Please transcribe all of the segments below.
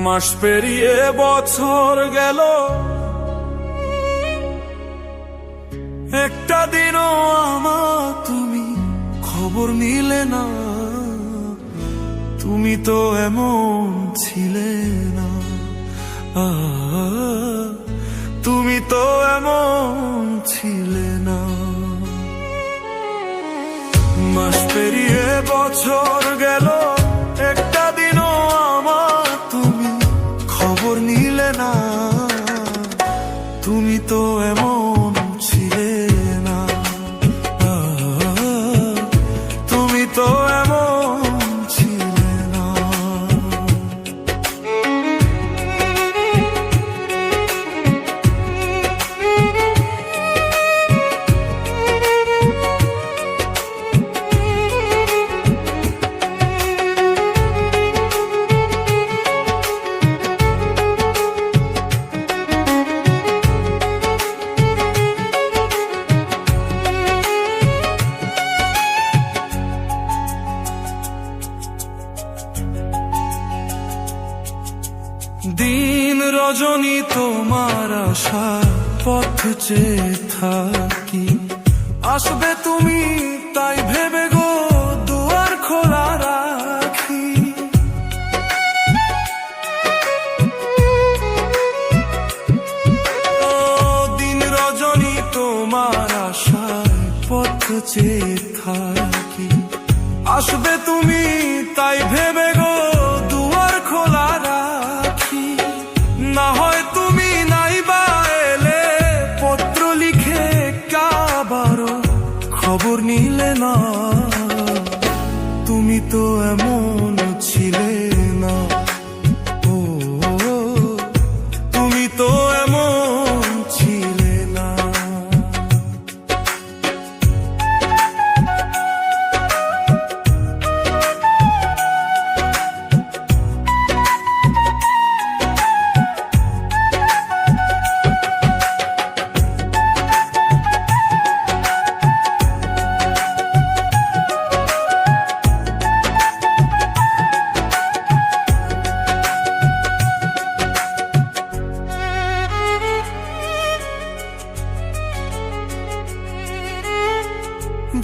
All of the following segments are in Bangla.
মাস পেরিয়ে বছর গেল, একটা দিনও আমার তুমি খবর নিলে না। তুমি তো এমন ছিলে না, তুমি তো এমন ছিলে না। মাস পেরিয়ে বছর গেল, একটা দিনও আমার তুমি খবর নিলে না। তুমি তো এমন ছিলে না, তুমি তো এমন ছিলে না। দিন রজনী তোমার আশা পথ চেয়ে থাকি, আসবে তুমি তাই ভেবে গো দুয়ার খোলা রাখি। দিন রজনী তোমার আশা পথ চেয়ে থাকি, আসবে তুমি তাই ভেবে গো দুয়ার খোলা রাখি। না হয় তুমি নাই বা এলে, পত্র লিখে কাবারও খবর নিলে না। তুমি তো এমন ছিলে না, ও তুমি তো এমন ছিলে না।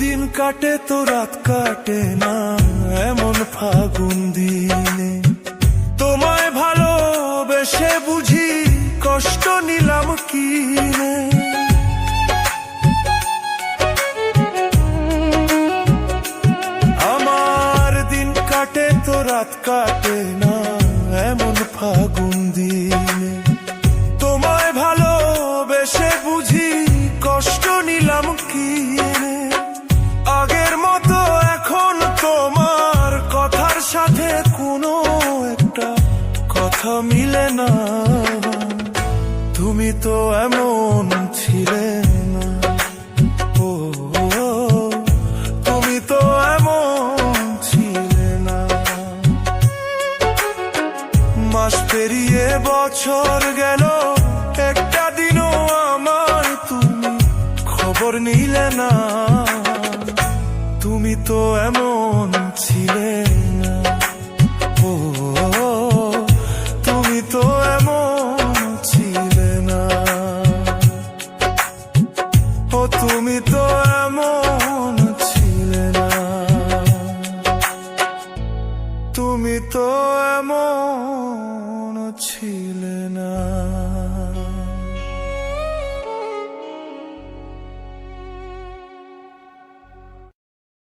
দিন কাটে তো রাত কাটে না এমন ফাগুন দিনে, তোমায় ভালোবেসে বুঝি কষ্ট নিলাম কিনে। আমার দিন কাটে তো রাত কাটে না এমন ফাগুন দিনে, তোমায় ভালোবেসে বুঝি কষ্ট নিলাম কিনে। আগের মতো এখন তোমার কথার সাথে কোনো একটা কথা মিলে না। তুমি তো এমন ছিলে না, ও তুমি তো এমন ছিলে না। মাস পেরিয়ে বছর গেল, একটা দিনও আমার তুমি খবর নিলে না। তুমি তো এমন ছিলে না, ও তুমি তো এমন ছিলে না, ও তুমি তো এমন ছিলে না, তুমি তো এমন ছিলে না।